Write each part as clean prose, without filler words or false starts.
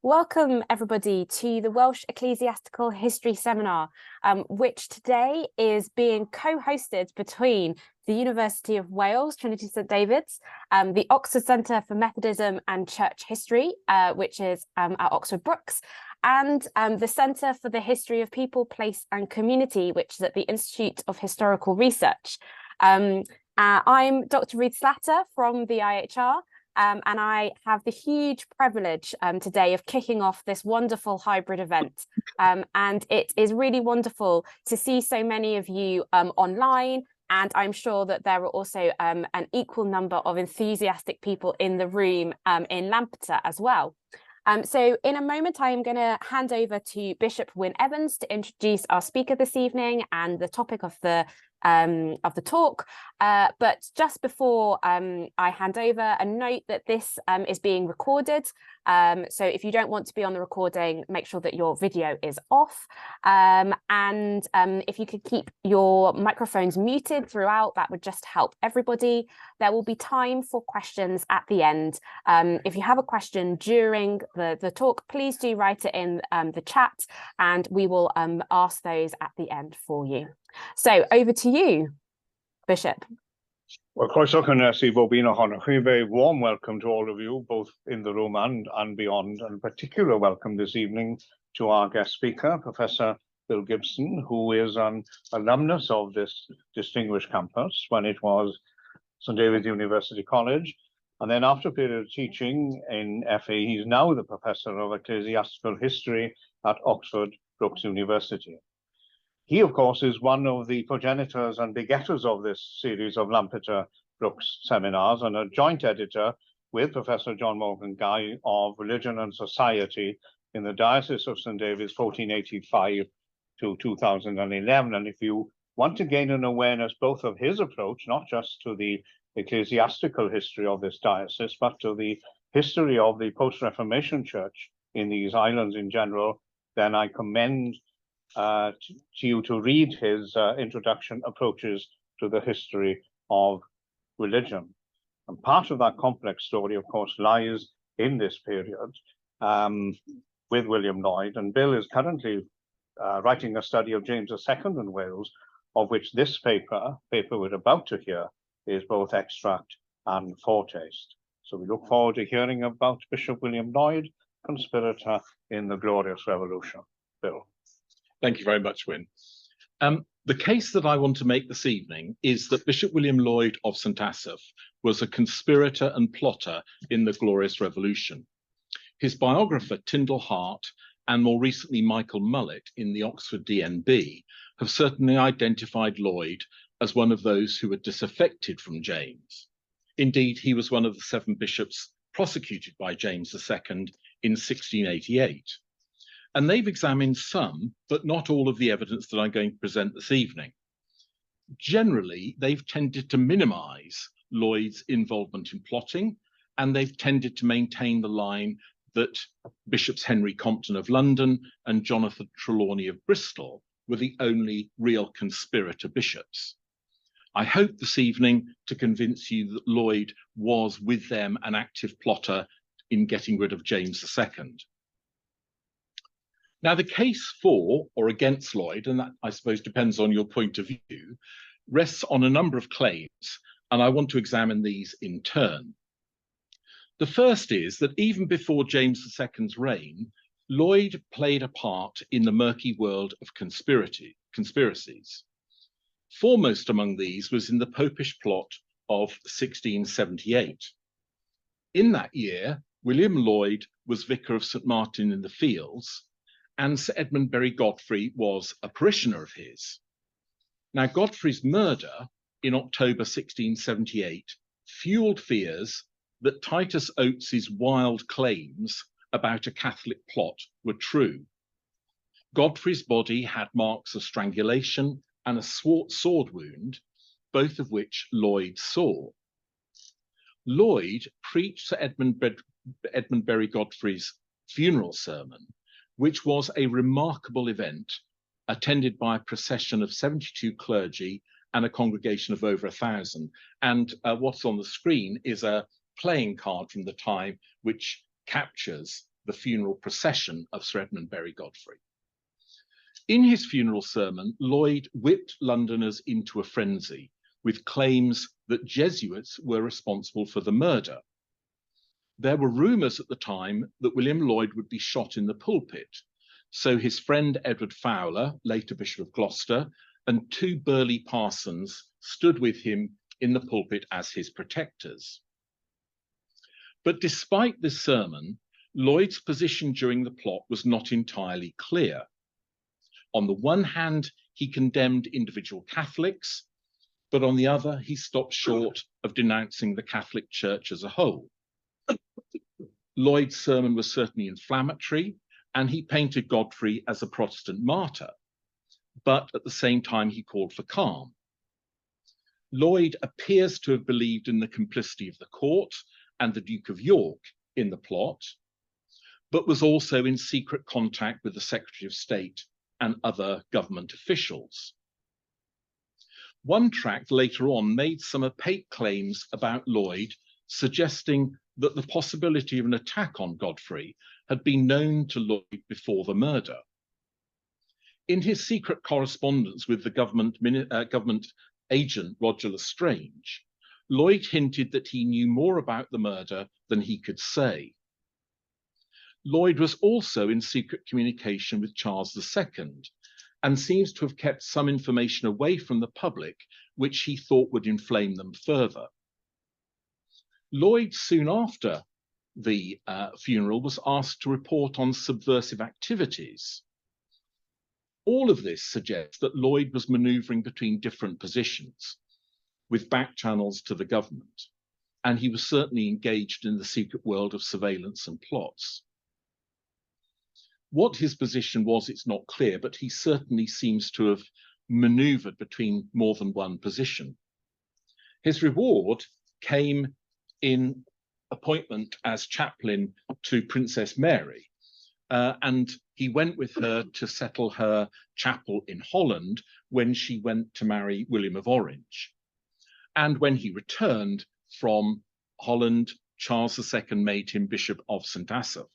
Welcome everybody to the Welsh Ecclesiastical History Seminar, which today is being co-hosted between the University of Wales, Trinity St David's, the Oxford Centre for Methodism and Church History, which is at Oxford Brookes, and the Centre for the History of People, Place and Community, which is at the Institute of Historical Research. I'm Dr. Ruth Slatter from the IHR. And I have the huge privilege today of kicking off this wonderful hybrid event. And it is really wonderful to see so many of you online. And I'm sure that there are also an equal number of enthusiastic people in the room in Lampeter as well. So in a moment, I am going to hand over to Bishop Wyn Evans to introduce our speaker this evening and the topic of the talk. But just before I hand over, a note that this is being recorded. So if you don't want to be on the recording, make sure that your video is off. And if you could keep your microphones muted throughout, that would just help everybody. There will be time for questions at the end. If you have a question during the talk, please do write it in the chat and we will ask those at the end for you. So over to you, Bishop. Well, croeso cynnes I bob un ohonoch chi. Very warm welcome to all of you, both in the room and beyond, and particular welcome this evening to our guest speaker, Professor Bill Gibson, who is an alumnus of this distinguished campus when it was St David's University College. And then after a period of teaching in FA, he's now the Professor of Ecclesiastical History at Oxford Brookes University. He, of course, is one of the progenitors and begetters of this series of Lampeter Brookes seminars and a joint editor with Professor John Morgan Guy of Religion and Society in the Diocese of St David's 1485 to 2011. And if you want to gain an awareness both of his approach, not just to the ecclesiastical history of this diocese, but to the history of the post-Reformation Church in these islands in general, then I commend to you to read his introduction, Approaches to the History of Religion. And part of that complex story, of course, lies in this period with William Lloyd. And Bill is currently writing a study of James II in Wales, of which this paper we're about to hear, is both extract and foretaste. So we look forward to hearing about Bishop William Lloyd, conspirator in the Glorious Revolution. Bill. Thank you very much, Wyn. The case that I want to make this evening is that Bishop William Lloyd of St Asaph was a conspirator and plotter in the Glorious Revolution. His biographer, Tyndall Hart, and more recently Michael Mullett in the Oxford DNB have certainly identified Lloyd as one of those who were disaffected from James. Indeed, he was one of the 7 bishops prosecuted by James II in 1688. And they've examined some, but not all of the evidence that I'm going to present this evening. Generally, they've tended to minimize Lloyd's involvement in plotting, and they've tended to maintain the line that Bishops Henry Compton of London and Jonathan Trelawney of Bristol were the only real conspirator bishops. I hope this evening to convince you that Lloyd was with them an active plotter in getting rid of James II. Now, the case for or against Lloyd, and that I suppose depends on your point of view, rests on a number of claims, and I want to examine these in turn. The first is that even before James II's reign, Lloyd played a part in the murky world of conspiracies. Foremost among these was in the Popish plot of 1678. In that year, William Lloyd was Vicar of St Martin in the Fields, and Sir Edmund Berry Godfrey was a parishioner of his. Now, Godfrey's murder in October 1678 fueled fears that Titus Oates's wild claims about a Catholic plot were true. Godfrey's body had marks of strangulation and a sword wound, both of which Lloyd saw. Lloyd preached Sir Edmund Berry Godfrey's funeral sermon, which was a remarkable event attended by a procession of 72 clergy and a congregation of over 1,000. And what's on the screen is a playing card from the time which captures the funeral procession of Sir Edmund Berry Godfrey. In his funeral sermon, Lloyd whipped Londoners into a frenzy with claims that Jesuits were responsible for the murder. There were rumours at the time that William Lloyd would be shot in the pulpit, so his friend Edward Fowler, later Bishop of Gloucester, and 2 burly parsons stood with him in the pulpit as his protectors. But despite this sermon, Lloyd's position during the plot was not entirely clear. On the one hand, he condemned individual Catholics, but on the other, he stopped short of denouncing the Catholic Church as a whole. Lloyd's sermon was certainly inflammatory, and he painted Godfrey as a Protestant martyr, but at the same time, he called for calm. Lloyd appears to have believed in the complicity of the court and the Duke of York in the plot, but was also in secret contact with the Secretary of State and other government officials. One tract later on made some opaque claims about Lloyd, suggesting that the possibility of an attack on Godfrey had been known to Lloyd before the murder. In his secret correspondence with the government agent Roger Lestrange, Lloyd hinted that he knew more about the murder than he could say. Lloyd was also in secret communication with Charles II and seems to have kept some information away from the public, which he thought would inflame them further. Lloyd, soon after the funeral, was asked to report on subversive activities. All of this suggests that Lloyd was manoeuvring between different positions, with back channels to the government, and he was certainly engaged in the secret world of surveillance and plots. What his position was, it's not clear, but he certainly seems to have manoeuvred between more than one position. His reward came in appointment as chaplain to Princess Mary, and he went with her to settle her chapel in Holland when she went to marry William of Orange. And when he returned from Holland, Charles II made him Bishop of St. Asaph.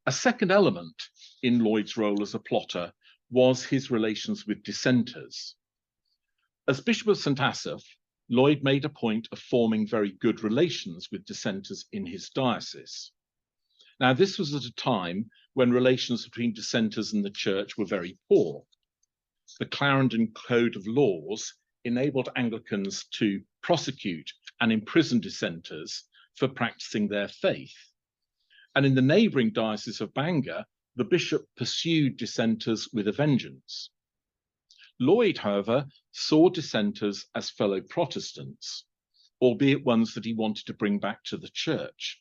A second element in Lloyd's role as a plotter was his relations with dissenters. As Bishop of St. Asaph, Lloyd made a point of forming very good relations with dissenters in his diocese. Now, this was at a time when relations between dissenters and the church were very poor. The Clarendon Code of Laws enabled Anglicans to prosecute and imprison dissenters for practicing their faith. And in the neighbouring diocese of Bangor, the bishop pursued dissenters with a vengeance. Lloyd, however, saw dissenters as fellow Protestants, albeit ones that he wanted to bring back to the church.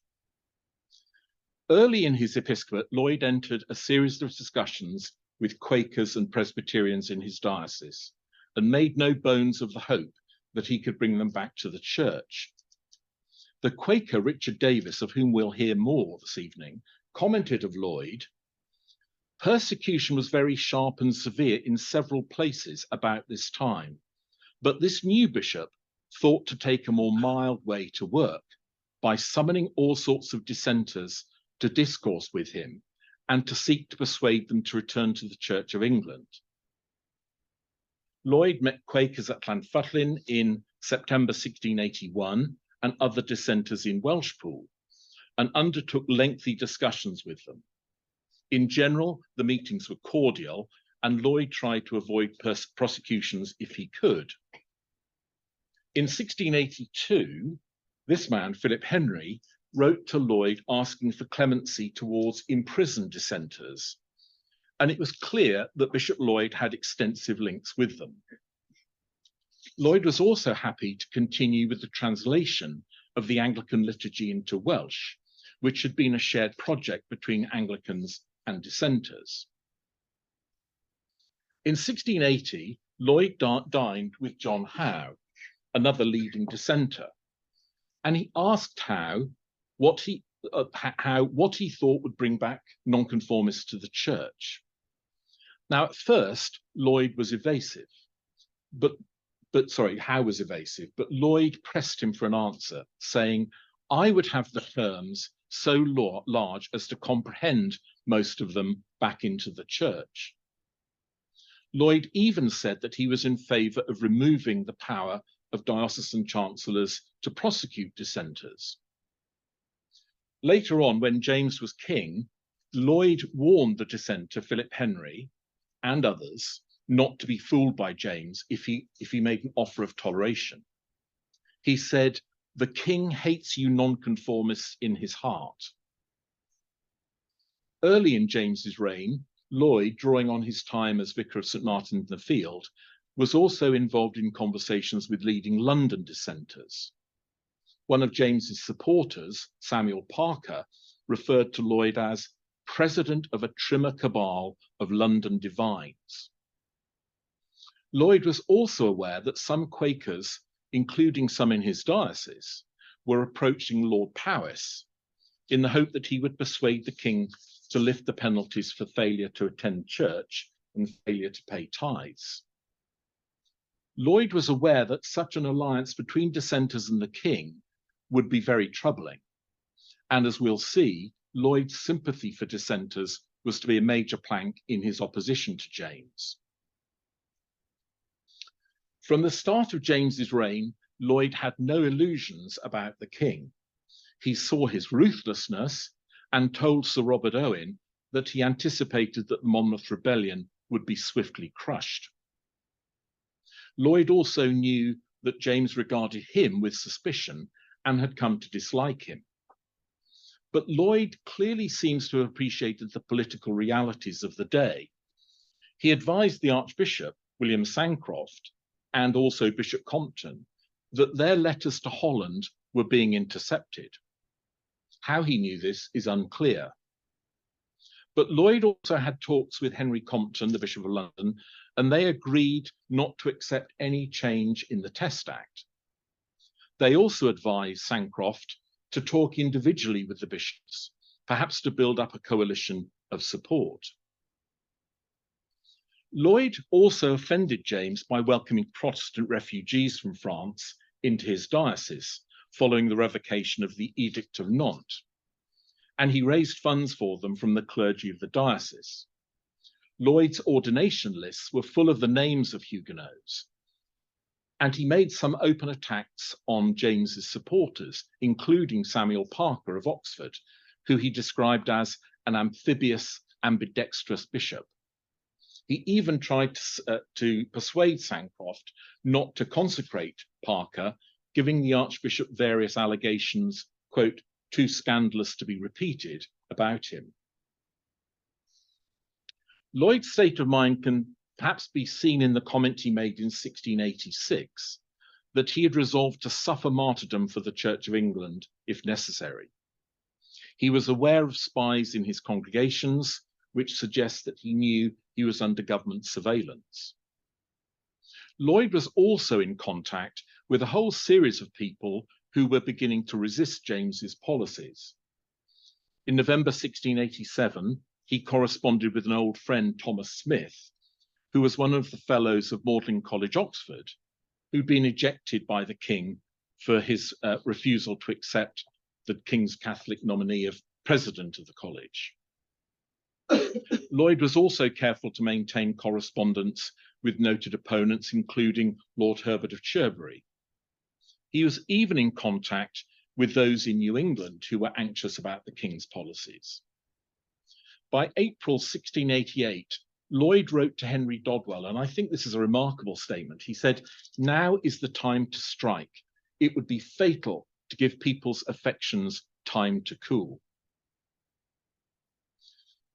Early in his episcopate, Lloyd entered a series of discussions with Quakers and Presbyterians in his diocese, and made no bones of the hope that he could bring them back to the church. The Quaker Richard Davis, of whom we'll hear more this evening, commented of Lloyd, "Persecution was very sharp and severe in several places about this time, but this new bishop thought to take a more mild way to work by summoning all sorts of dissenters to discourse with him and to seek to persuade them to return to the Church of England." Lloyd met Quakers at Llanfyllin in September 1681 and other dissenters in Welshpool, and undertook lengthy discussions with them. In general, the meetings were cordial, and Lloyd tried to avoid prosecutions if he could. In 1682, this man, Philip Henry, wrote to Lloyd asking for clemency towards imprisoned dissenters, and it was clear that Bishop Lloyd had extensive links with them. Lloyd was also happy to continue with the translation of the Anglican liturgy into Welsh, which had been a shared project between Anglicans and dissenters. In 1680, Lloyd dined with John Howe, another leading dissenter, and he asked Howe what he thought would bring back nonconformists to the church. Now, at first, Lloyd was evasive, Howe was evasive, but Lloyd pressed him for an answer, saying, "I would have the terms so large as to comprehend most of them back into the church. Lloyd even said that he was in favour of removing the power of diocesan chancellors to prosecute dissenters. Later on, when James was king, Lloyd warned the dissenter Philip Henry and others not to be fooled by James if he made an offer of toleration. He said, "The king hates you nonconformists in his heart." Early in James's reign, Lloyd, drawing on his time as vicar of St Martin in the Field, was also involved in conversations with leading London dissenters. One of James's supporters, Samuel Parker, referred to Lloyd as president of a trimmer cabal of London divines. Lloyd was also aware that some Quakers, including some in his diocese, were approaching Lord Powis in the hope that he would persuade the king to lift the penalties for failure to attend church and failure to pay tithes. Lloyd was aware that such an alliance between dissenters and the king would be very troubling. And as we'll see, Lloyd's sympathy for dissenters was to be a major plank in his opposition to James. From the start of James's reign, Lloyd had no illusions about the king. He saw his ruthlessness and told Sir Robert Owen that he anticipated that the Monmouth Rebellion would be swiftly crushed. Lloyd also knew that James regarded him with suspicion and had come to dislike him. But Lloyd clearly seems to have appreciated the political realities of the day. He advised the Archbishop, William Sancroft, and also Bishop Compton, that their letters to Holland were being intercepted. How he knew this is unclear. But Lloyd also had talks with Henry Compton, the Bishop of London, and they agreed not to accept any change in the Test Act. They also advised Sancroft to talk individually with the bishops, perhaps to build up a coalition of support. Lloyd also offended James by welcoming Protestant refugees from France into his diocese, following the revocation of the Edict of Nantes, and he raised funds for them from the clergy of the diocese. Lloyd's ordination lists were full of the names of Huguenots, and he made some open attacks on James's supporters, including Samuel Parker of Oxford, who he described as an amphibious, ambidextrous bishop. He even tried to persuade Sancroft not to consecrate Parker, giving the Archbishop various allegations, quote, too scandalous to be repeated, about him. Lloyd's state of mind can perhaps be seen in the comment he made in 1686, that he had resolved to suffer martyrdom for the Church of England if necessary. He was aware of spies in his congregations, which suggests that he knew he was under government surveillance. Lloyd was also in contact with a whole series of people who were beginning to resist James's policies. In November 1687, he corresponded with an old friend, Thomas Smith, who was one of the fellows of Magdalen College, Oxford, who'd been ejected by the king for his refusal to accept the king's Catholic nominee of president of the college. Lloyd was also careful to maintain correspondence with noted opponents, including Lord Herbert of Cherbury. He was even in contact with those in New England who were anxious about the king's policies. By April 1688, Lloyd wrote to Henry Dodwell, and I think this is a remarkable statement. He said, "Now is the time to strike. It would be fatal to give people's affections time to cool."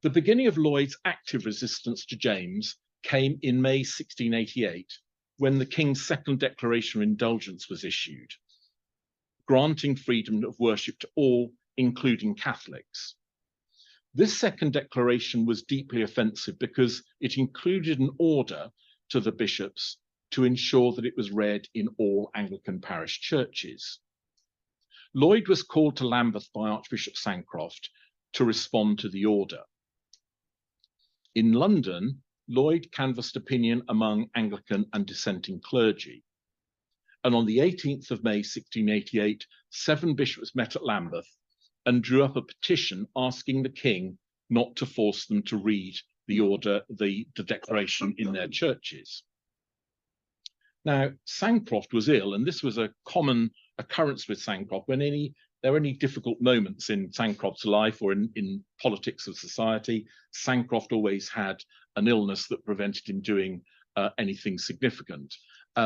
The beginning of Lloyd's active resistance to James came in May 1688, when the king's second declaration of indulgence was issued, granting freedom of worship to all, including Catholics. This second declaration was deeply offensive because it included an order to the bishops to ensure that it was read in all Anglican parish churches. Lloyd was called to Lambeth by Archbishop Sancroft to respond to the order. In London, Lloyd canvassed opinion among Anglican and dissenting clergy. And on the 18th of May, 1688, 7 bishops met at Lambeth and drew up a petition asking the king not to force them to read the declaration in their churches. Now, Sancroft was ill, and this was a common occurrence with Sancroft. When there were any difficult moments in Sancroft's life or in politics of society, Sancroft always had an illness that prevented him doing anything significant.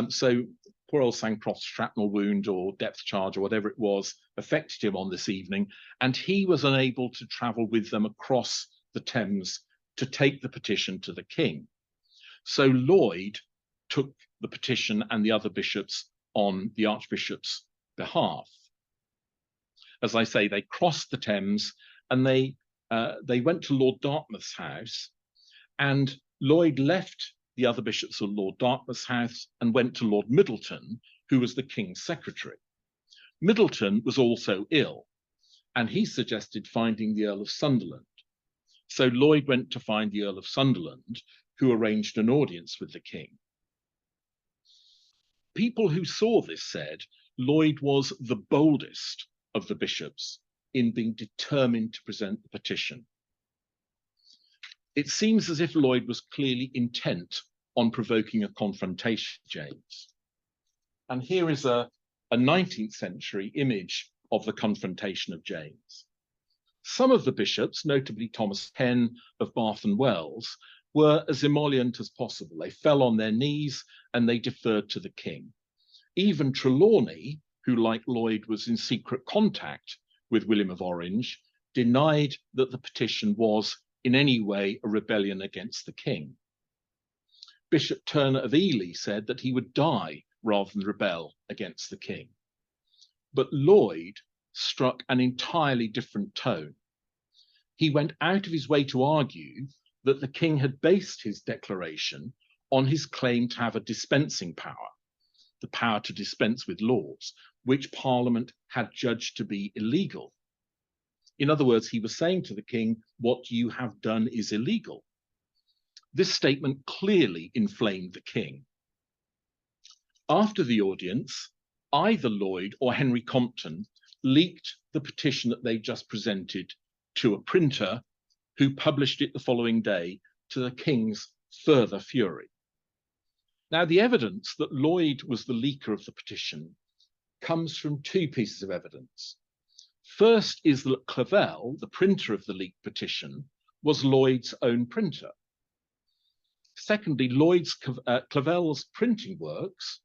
So poor old Sancroft's shrapnel wound or depth charge or whatever it was affected him on this evening, and he was unable to travel with them across the Thames to take the petition to the king. So Lloyd took the petition and the other bishops on the Archbishop's behalf. As I say, they crossed the Thames and they went to Lord Dartmouth's house, and Lloyd left the other bishops of Lord Dartmouth's house and went to Lord Middleton, who was the king's secretary. Middleton was also ill, and he suggested finding the Earl of Sunderland. So Lloyd went to find the Earl of Sunderland, who arranged an audience with the king. People who saw this said Lloyd was the boldest of the bishops in being determined to present the petition. It seems as if Lloyd was clearly intent on provoking a confrontation with James. And here is a 19th century image of the confrontation of James. Some of the bishops, notably Thomas Penn of Bath and Wells, were as emollient as possible. They fell on their knees and they deferred to the king. Even Trelawney, who like Lloyd was in secret contact with William of Orange, denied that the petition was in any way a rebellion against the king. Bishop Turner of Ely said that he would die rather than rebel against the king. But Lloyd struck an entirely different tone. He went out of his way to argue that the king had based his declaration on his claim to have a dispensing power, the power to dispense with laws, which Parliament had judged to be illegal. In other words, he was saying to the king, what you have done is illegal. This statement clearly inflamed the king. After the audience, either Lloyd or Henry Compton leaked the petition that they just presented to a printer, who published it the following day, to the king's further fury. Now, the evidence that Lloyd was the leaker of the petition comes from two pieces of evidence. First is that Clavell, the printer of the leaked petition, was Lloyd's own printer. Secondly, Clavell's printing works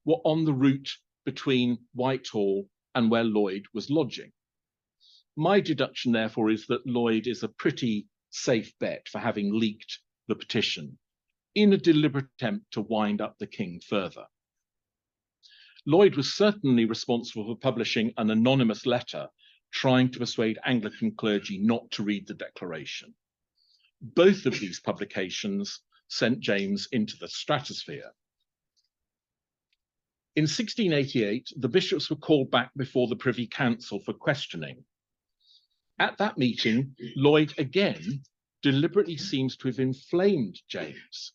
were on the route between Whitehall and where Lloyd was lodging. My deduction, therefore, is that Lloyd is a pretty safe bet for having leaked the petition in a deliberate attempt to wind up the king further. Lloyd was certainly responsible for publishing an anonymous letter trying to persuade Anglican clergy not to read the declaration. Both of these publications sent James into the stratosphere. In 1688, the bishops were called back before the Privy Council for questioning. At that meeting, Lloyd again deliberately seems to have inflamed James.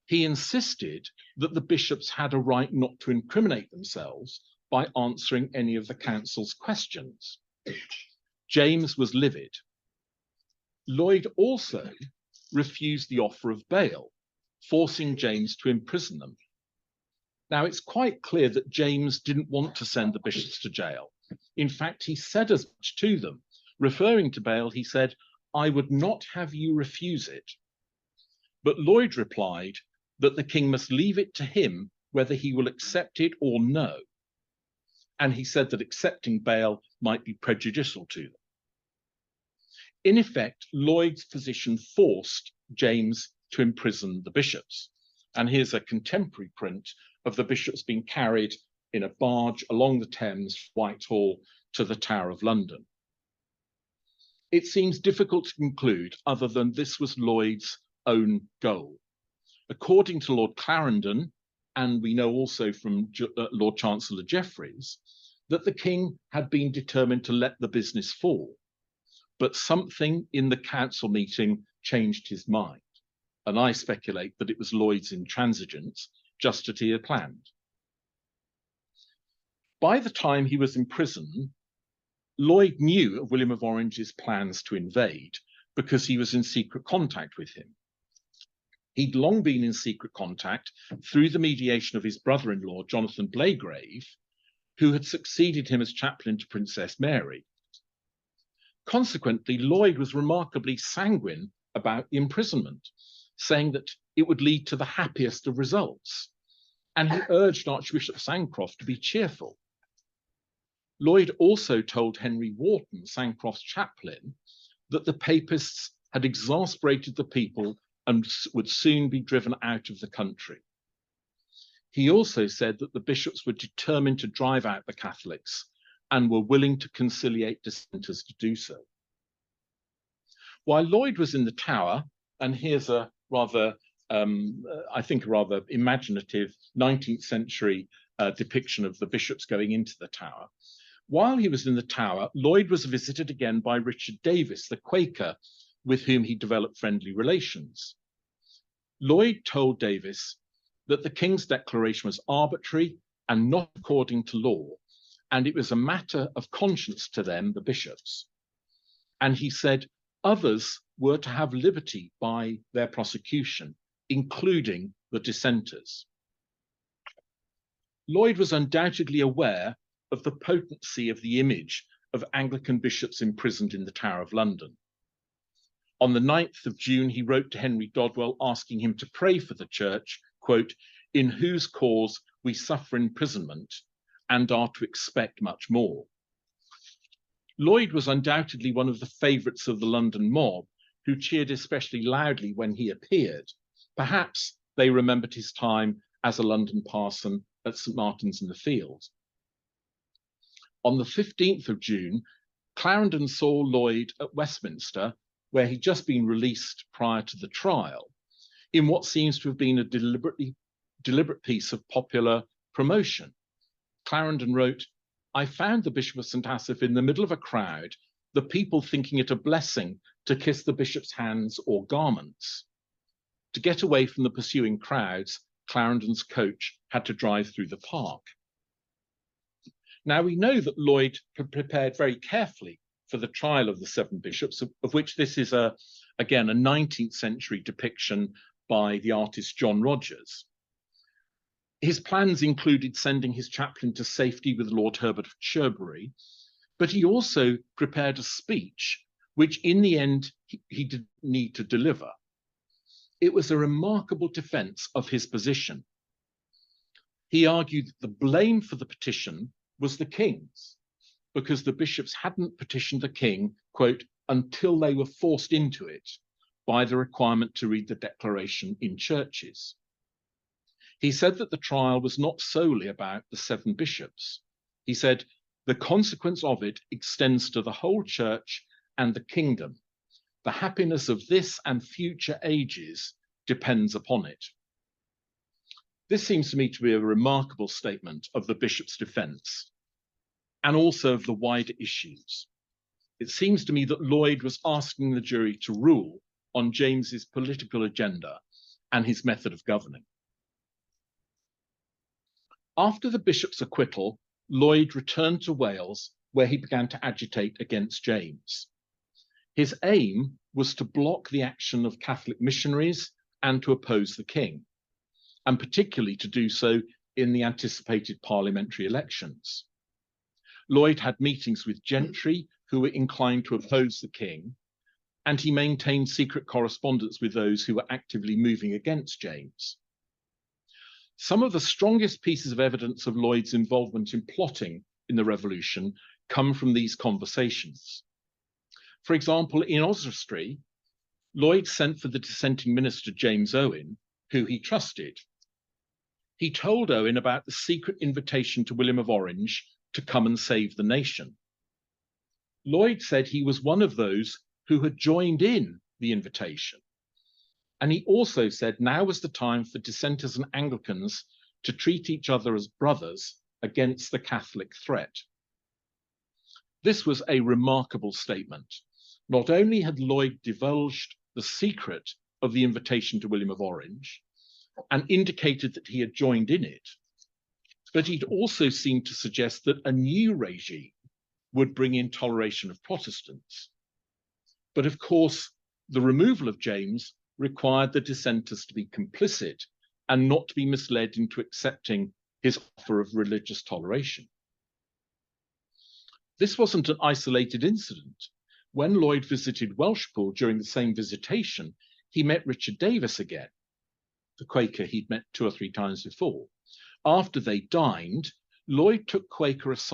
He insisted that the bishops had a right not to incriminate themselves by answering any of the council's questions. James was livid. Lloyd also refused the offer of bail, forcing James to imprison them. Now, it's quite clear that James didn't want to send the bishops to jail. In fact, he said as much to them. Referring to bail, he said, "I would not have you refuse it." But Lloyd replied that the king must leave it to him whether he will accept it or no. And he said that accepting bail might be prejudicial to them. In effect, Lloyd's position forced James to imprison the bishops. And here's a contemporary print of the bishops being carried in a barge along the Thames, Whitehall, to the Tower of London. It seems difficult to conclude other than this was Lloyd's own goal. According to Lord Clarendon, and we know also from Lord Chancellor Jeffreys, that the king had been determined to let the business fall, but something in the council meeting changed his mind. And I speculate that it was Lloyd's intransigence, just as he had planned. By the time he was in prison, Lloyd knew of William of Orange's plans to invade because he was in secret contact with him. He'd long been in secret contact through the mediation of his brother-in-law, Jonathan Blagrave, who had succeeded him as chaplain to Princess Mary. Consequently, Lloyd was remarkably sanguine about the imprisonment, saying that it would lead to the happiest of results, and he urged Archbishop Sancroft to be cheerful. Lloyd also told Henry Wharton, Sancroft's chaplain, that the papists had exasperated the people and would soon be driven out of the country. He also said that the bishops were determined to drive out the Catholics and were willing to conciliate dissenters to do so. While Lloyd was in the Tower, and here's a rather, I think, a rather imaginative 19th century depiction of the bishops going into the Tower. While he was in the Tower, Lloyd was visited again by Richard Davis, the Quaker, with whom he developed friendly relations. Lloyd told Davis that the King's declaration was arbitrary and not according to law, and it was a matter of conscience to them, the bishops. And he said others were to have liberty by their prosecution, including the dissenters. Lloyd was undoubtedly aware of the potency of the image of Anglican bishops imprisoned in the Tower of London. On the 9th of June, he wrote to Henry Dodwell asking him to pray for the church, quote, in whose cause we suffer imprisonment and are to expect much more. Lloyd was undoubtedly one of the favourites of the London mob, who cheered especially loudly when he appeared. Perhaps they remembered his time as a London parson at St. Martin's in the Fields. On the 15th of June, Clarendon saw Lloyd at Westminster, where he'd just been released prior to the trial, in what seems to have been a deliberate piece of popular promotion. Clarendon wrote, I found the Bishop of St. Asaph in the middle of a crowd, the people thinking it a blessing to kiss the bishop's hands or garments. To get away from the pursuing crowds, Clarendon's coach had to drive through the park. Now, we know that Lloyd prepared very carefully for the trial of the 7 bishops, of which this is, again, a 19th century depiction by the artist John Rogers. His plans included sending his chaplain to safety with Lord Herbert of Cherbury, but he also prepared a speech, which in the end he didn't need to deliver. It was a remarkable defense of his position. He argued that the blame for the petition was the king's, because the bishops hadn't petitioned the king, quote, until they were forced into it by the requirement to read the declaration in churches. He said that the trial was not solely about the 7 bishops. He said, the consequence of it extends to the whole church and the kingdom. The happiness of this and future ages depends upon it. This seems to me to be a remarkable statement of the bishop's defense and also of the wider issues. It seems to me that Lloyd was asking the jury to rule on James's political agenda and his method of governing. After the bishop's acquittal, Lloyd returned to Wales, where he began to agitate against James. His aim was to block the action of Catholic missionaries and to oppose the king, and particularly to do so in the anticipated parliamentary elections. Lloyd had meetings with gentry who were inclined to oppose the king, and he maintained secret correspondence with those who were actively moving against James. Some of the strongest pieces of evidence of Lloyd's involvement in plotting in the revolution come from these conversations. For example, in Oswestry, Lloyd sent for the dissenting minister James Owen, who he trusted. He told Owen about the secret invitation to William of Orange to come and save the nation. Lloyd said he was one of those who had joined in the invitation. And he also said now was the time for dissenters and Anglicans to treat each other as brothers against the Catholic threat. This was a remarkable statement. Not only had Lloyd divulged the secret of the invitation to William of Orange and indicated that he had joined in it, but he'd also seemed to suggest that a new regime would bring in toleration of Protestants. But of course, the removal of James required the dissenters to be complicit and not to be misled into accepting his offer of religious toleration. This wasn't an isolated incident. When Lloyd visited Welshpool during the same visitation, he met Richard Davis again, the Quaker he'd met 2 or 3 times before. After they dined, Lloyd took Davis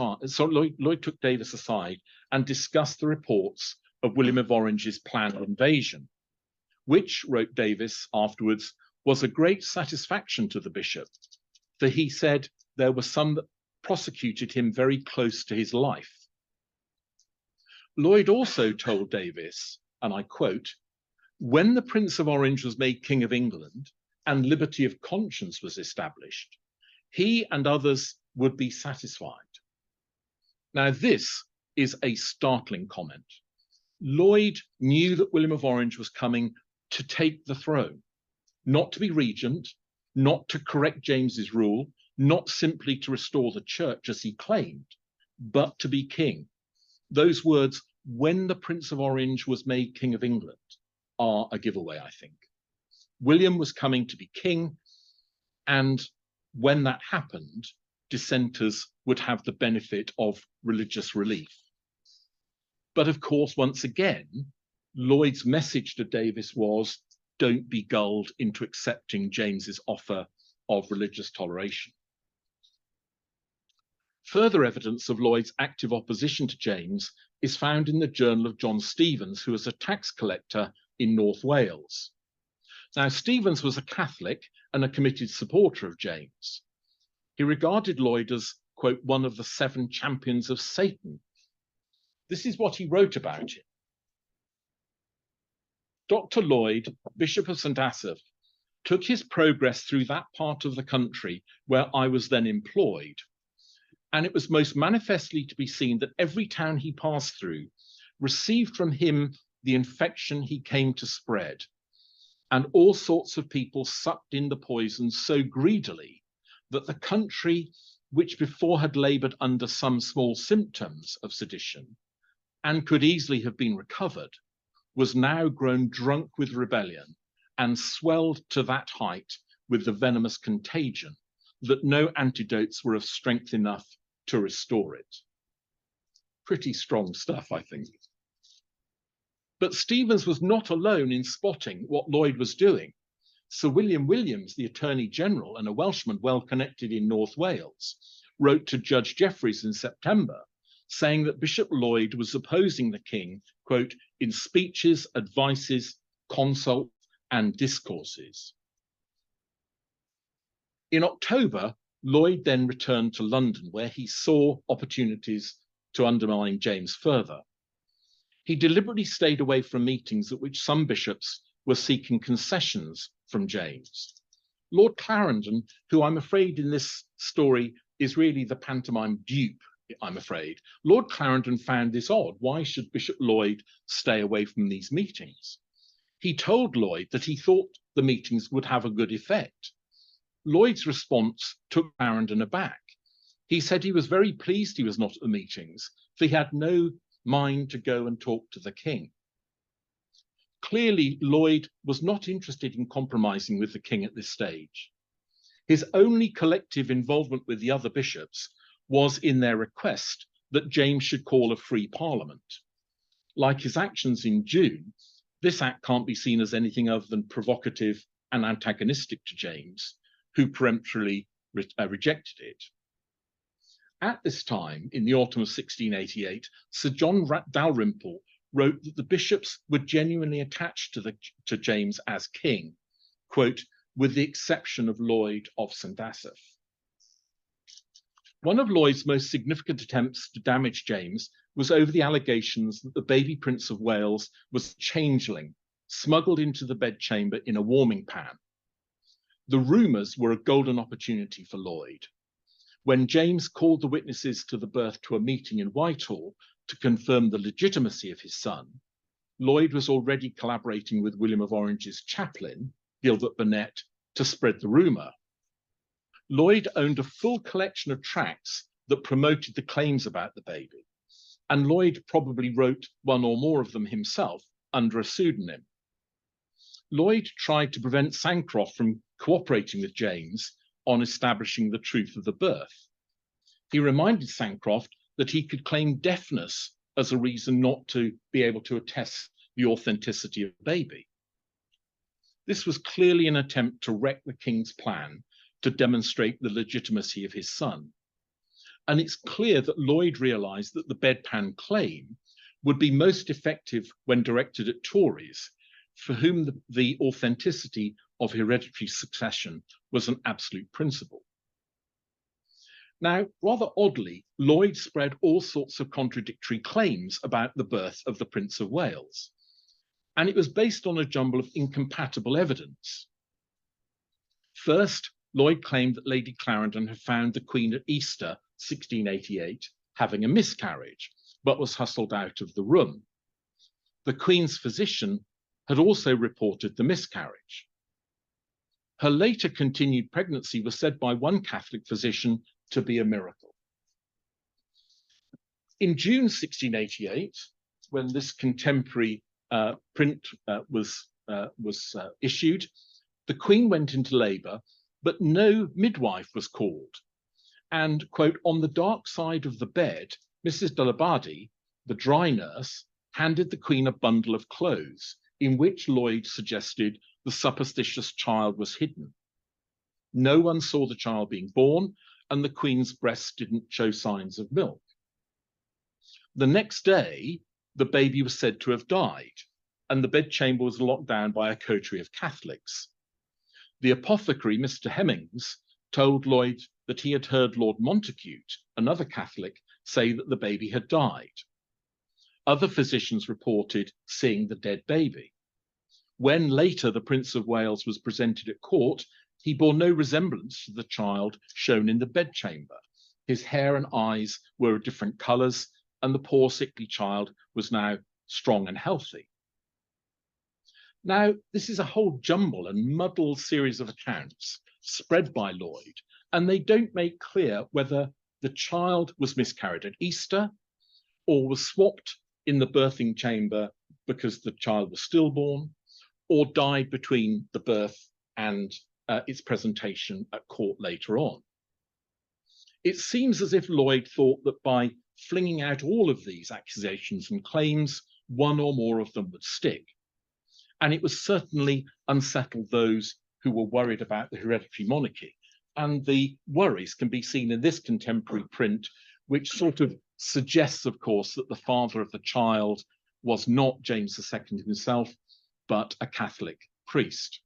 aside and discussed the reports of William of Orange's planned invasion, which, wrote Davis afterwards, was a great satisfaction to the bishop, for he said there were some that prosecuted him very close to his life. Lloyd also told Davis, and I quote, "When the Prince of Orange was made King of England and liberty of conscience was established, he and others would be satisfied." Now, this is a startling comment. Lloyd knew that William of Orange was coming to take the throne, not to be regent, not to correct James's rule, not simply to restore the church as he claimed, but to be king. Those words, "when the Prince of Orange was made King of England," are a giveaway, I think. William was coming to be king, and when that happened, dissenters would have the benefit of religious relief. But of course, once again, Lloyd's message to Davis was, don't be gulled into accepting James's offer of religious toleration. Further evidence of Lloyd's active opposition to James is found in the journal of John Stevens, who was a tax collector in North Wales. Now, Stevens was a Catholic and a committed supporter of James. He regarded Lloyd as, quote, "one of the 7 champions of Satan." This is what he wrote about him. Dr. Lloyd, Bishop of St. Asaph, took his progress through that part of the country where I was then employed, and it was most manifestly to be seen that every town he passed through received from him the infection he came to spread, and all sorts of people sucked in the poison so greedily that the country, which before had laboured under some small symptoms of sedition and could easily have been recovered, was now grown drunk with rebellion and swelled to that height with the venomous contagion that no antidotes were of strength enough to restore it. Pretty strong stuff, I think. But Stevens was not alone in spotting what Lloyd was doing. Sir William Williams, the Attorney General and a Welshman well connected in North Wales, wrote to Judge Jeffreys in September, saying that Bishop Lloyd was opposing the king, quote, "in speeches, advices, consults, and discourses." In October, Lloyd then returned to London, where he saw opportunities to undermine James further. He deliberately stayed away from meetings at which some bishops were seeking concessions from James. Lord Clarendon, who I'm afraid in this story is really the pantomime dupe, I'm afraid, Lord Clarendon found this odd. Why should Bishop Lloyd stay away from these meetings? He told Lloyd that he thought the meetings would have a good effect. Lloyd's response took Clarendon aback. He said he was very pleased he was not at the meetings, for he had no mind to go and talk to the king. Clearly, Lloyd was not interested in compromising with the king at this stage. His only collective involvement with the other bishops was in their request that James should call a free parliament. Like his actions in June, this act can't be seen as anything other than provocative and antagonistic to James, who peremptorily rejected it. At this time, in the autumn of 1688, Sir John Dalrymple wrote that the bishops were genuinely attached to James as king, quote, "with the exception of Lloyd of St. Asaph." One of Lloyd's most significant attempts to damage James was over the allegations that the baby Prince of Wales was a changeling, smuggled into the bedchamber in a warming pan. The rumours were a golden opportunity for Lloyd. When James called the witnesses to the birth to a meeting in Whitehall to confirm the legitimacy of his son, Lloyd was already collaborating with William of Orange's chaplain, Gilbert Burnet, to spread the rumour. Lloyd owned a full collection of tracts that promoted the claims about the baby. and Lloyd probably wrote one or more of them himself under a pseudonym. Lloyd tried to prevent Sancroft from cooperating with James on establishing the truth of the birth. He reminded Sancroft that he could claim deafness as a reason not to be able to attest the authenticity of the baby. This was clearly an attempt to wreck the king's plan to demonstrate the legitimacy of his son. And it's clear that Lloyd realized that the bedpan claim would be most effective when directed at Tories, for whom the authenticity of hereditary succession was an absolute principle. Now, rather oddly, Lloyd spread all sorts of contradictory claims about the birth of the Prince of Wales, and it was based on a jumble of incompatible evidence. First, Lloyd claimed that Lady Clarendon had found the Queen at Easter 1688 having a miscarriage, but was hustled out of the room. The Queen's physician had also reported the miscarriage. Her later continued pregnancy was said by one Catholic physician to be a miracle. In June 1688, when this contemporary print was issued, the Queen went into labour, but no midwife was called. And, quote, on the dark side of the bed, Mrs. de la Bardie, the dry nurse, handed the Queen a bundle of clothes, in which Lloyd suggested the superstitious child was hidden. No one saw the child being born, and the Queen's breasts didn't show signs of milk. The next day, the baby was said to have died, and the bedchamber was locked down by a coterie of Catholics. The apothecary, Mr. Hemmings, told Lloyd that he had heard Lord Montacute, another Catholic, say that the baby had died. Other physicians reported seeing the dead baby. When later the Prince of Wales was presented at court, he bore no resemblance to the child shown in the bedchamber. His hair and eyes were of different colours, and the poor sickly child was now strong and healthy. Now, this is a whole jumble and muddled series of accounts spread by Lloyd, and they don't make clear whether the child was miscarried at Easter or was swapped in the birthing chamber because the child was stillborn, or died between the birth and its presentation at court later on. It seems as if Lloyd thought that by flinging out all of these accusations and claims, one or more of them would stick. And it was certainly unsettled those who were worried about the hereditary monarchy. And the worries can be seen in this contemporary print, which sort of suggests, of course, that the father of the child was not James II himself, but a Catholic priest.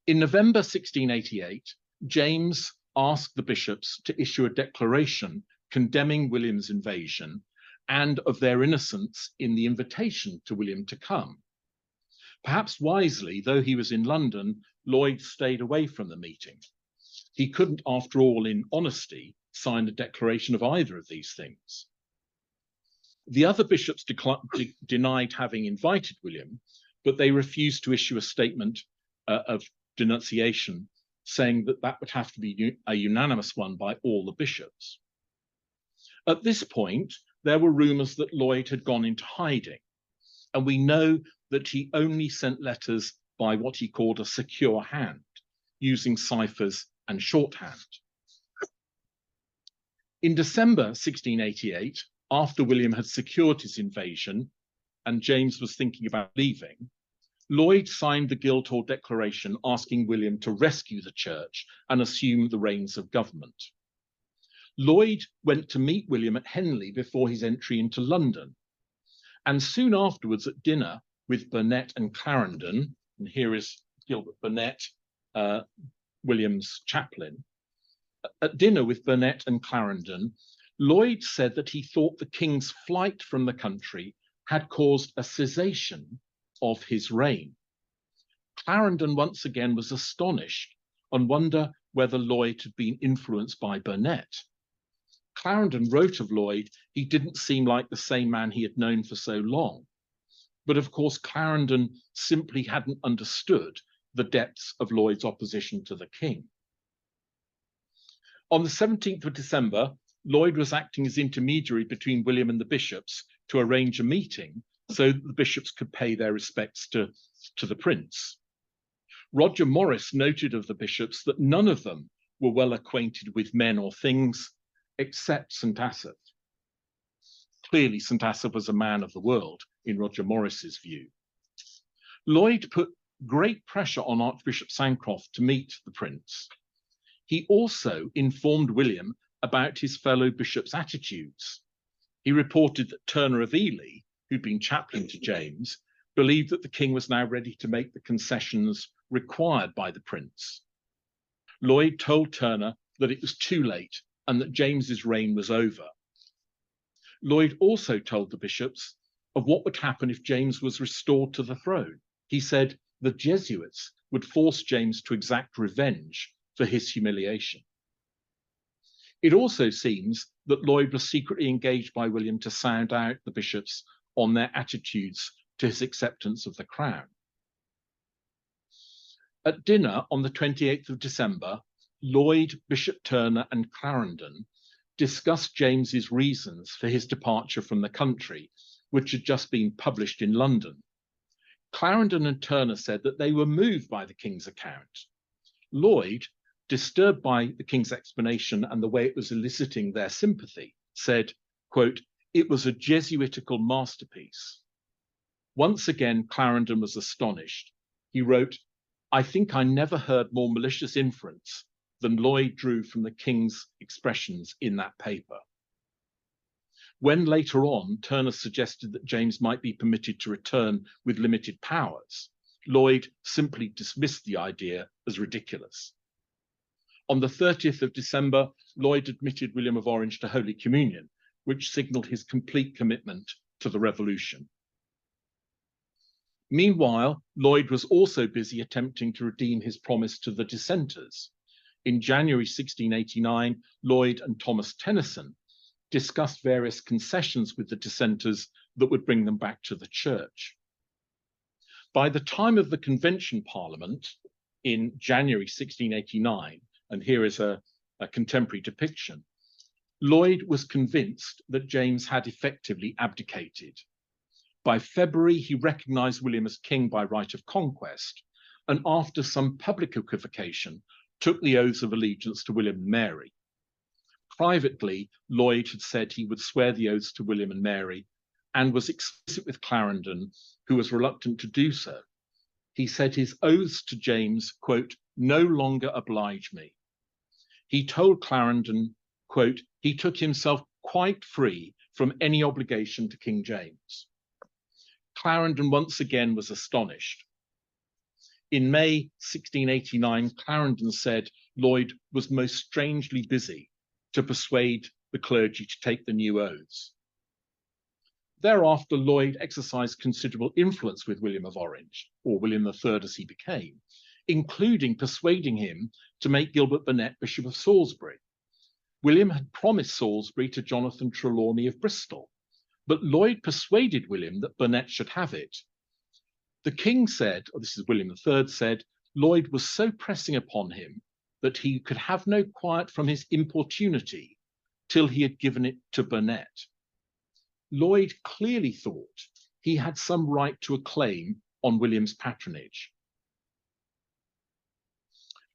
In November 1688, James asked the bishops to issue a declaration condemning William's invasion and of their innocence in the invitation to William to come. Perhaps wisely, though he was in London, Lloyd stayed away from the meeting. He couldn't, after all, in honesty, sign a declaration of either of these things. The other bishops denied having invited William, but they refused to issue a statement of denunciation, saying that that would have to be a unanimous one by all the bishops. At this point, there were rumours that Lloyd had gone into hiding, and we know that he only sent letters by what he called a secure hand, using ciphers and shorthand. In December 1688, after William had secured his invasion and James was thinking about leaving, Lloyd signed the Guildhall Declaration asking William to rescue the church and assume the reins of government. Lloyd went to meet William at Henley before his entry into London, and soon afterwards at dinner with Burnet and Clarendon, and here is Gilbert Burnet, William's chaplain. At dinner with Burnet and Clarendon, Lloyd said that he thought the king's flight from the country had caused a cessation of his reign. Clarendon once again was astonished and wondered whether Lloyd had been influenced by Burnet. Clarendon wrote of Lloyd, he didn't seem like the same man he had known for so long. But of course, Clarendon simply hadn't understood the depths of Lloyd's opposition to the king. On the 17th of December, Lloyd was acting as intermediary between William and the bishops to arrange a meeting so that the bishops could pay their respects to the prince. Roger Morris noted of the bishops that none of them were well acquainted with men or things except St. Asaph. Clearly, St. Asaph was a man of the world in Roger Morris's view. Lloyd put great pressure on Archbishop Sancroft to meet the prince. He also informed William about his fellow bishops' attitudes. He reported that Turner of Ely, who'd been chaplain to James, believed that the king was now ready to make the concessions required by the prince. Lloyd told Turner that it was too late and that James's reign was over. Lloyd also told the bishops of what would happen if James was restored to the throne. He said the Jesuits would force James to exact revenge for his humiliation. It also seems that Lloyd was secretly engaged by William to sound out the bishops on their attitudes to his acceptance of the crown. At dinner on the 28th of December, Lloyd, Bishop Turner and Clarendon discussed James's reasons for his departure from the country, which had just been published in London. Clarendon and Turner said that they were moved by the king's account. Lloyd, disturbed by the king's explanation and the way it was eliciting their sympathy, said, quote, "It was a Jesuitical masterpiece." Once again, Clarendon was astonished. He wrote, "I think I never heard more malicious inference than Lloyd drew from the king's expressions in that paper." When later on, Turner suggested that James might be permitted to return with limited powers, Lloyd simply dismissed the idea as ridiculous. On the 30th of December, Lloyd admitted William of Orange to Holy Communion, which signalled his complete commitment to the revolution. Meanwhile, Lloyd was also busy attempting to redeem his promise to the dissenters. In January 1689, Lloyd and Thomas Tennyson discussed various concessions with the dissenters that would bring them back to the church. By the time of the Convention Parliament in January 1689, and here is a contemporary depiction, Lloyd was convinced that James had effectively abdicated. By February, he recognized William as king by right of conquest, and after some public equivocation, took the oaths of allegiance to William and Mary. Privately, Lloyd had said he would swear the oaths to William and Mary, and was explicit with Clarendon, who was reluctant to do so. He said his oaths to James, quote, "no longer oblige me." He told Clarendon, quote, he took himself quite free from any obligation to King James. Clarendon once again was astonished. In May 1689, Clarendon said Lloyd was most strangely busy to persuade the clergy to take the new oaths. Thereafter, Lloyd exercised considerable influence with William of Orange, or William III as he became, including persuading him to make Gilbert Burnet Bishop of Salisbury. William had promised Salisbury to Jonathan Trelawney of Bristol, but Lloyd persuaded William that Burnet should have it. The king said, or this is William III said, Lloyd was so pressing upon him that he could have no quiet from his importunity till he had given it to Burnet. Lloyd clearly thought he had some right to a claim on William's patronage.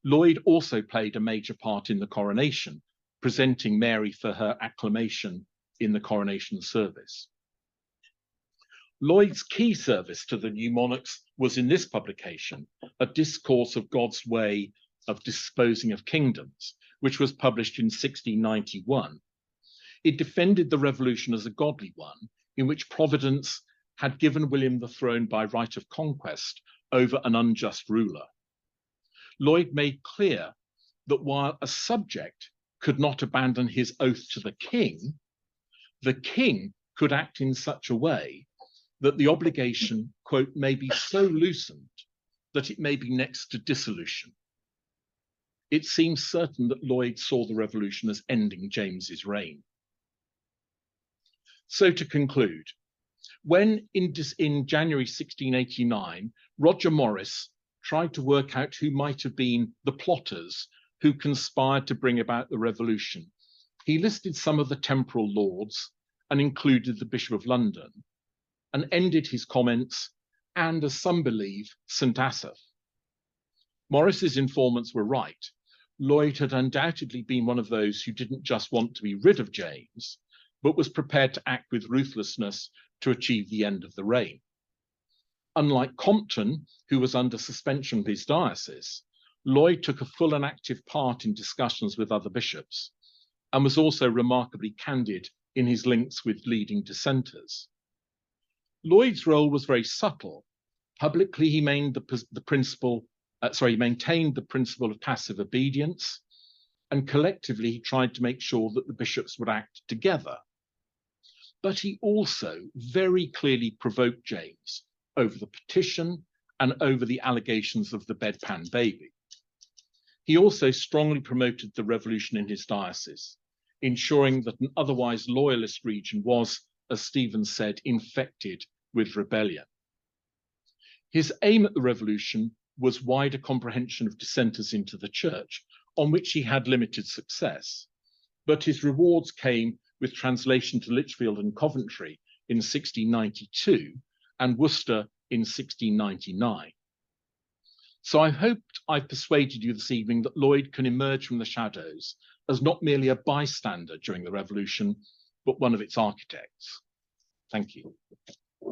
Lloyd also played a major part in the coronation, presenting Mary for her acclamation in the coronation service. Lloyd's key service to the new monarchs was in this publication, A Discourse of God's Way of Disposing of Kingdoms, which was published in 1691. It defended the revolution as a godly one, in which Providence had given William the throne by right of conquest over an unjust ruler. Lloyd made clear that while a subject could not abandon his oath to the king could act in such a way that the obligation, quote, may be so loosened that it may be next to dissolution. It seems certain that Lloyd saw the revolution as ending James's reign. So to conclude, when in January 1689, Roger Morris tried to work out who might have been the plotters who conspired to bring about the revolution, He listed some of the temporal lords and included the Bishop of London, and ended his comments, and as some believe, St. Asaph. Morris's informants were right. Lloyd had undoubtedly been one of those who didn't just want to be rid of James, but was prepared to act with ruthlessness to achieve the end of the reign. Unlike Compton, who was under suspension of his diocese, Lloyd took a full and active part in discussions with other bishops, and was also remarkably candid in his links with leading dissenters. Lloyd's role was very subtle. Publicly, he maintained the principle of passive obedience, and collectively he tried to make sure that the bishops would act together. But he also very clearly provoked James over the petition and over the allegations of the bedpan baby. He also strongly promoted the revolution in his diocese, ensuring that an otherwise loyalist region was, as Stephen said, infected with rebellion. His aim at the revolution was wider comprehension of dissenters into the church, on which he had limited success, but his rewards came with translation to Lichfield and Coventry in 1692 and Worcester in 1699. So I hoped I've persuaded you this evening that Lloyd can emerge from the shadows as not merely a bystander during the revolution, but one of its architects. Thank you.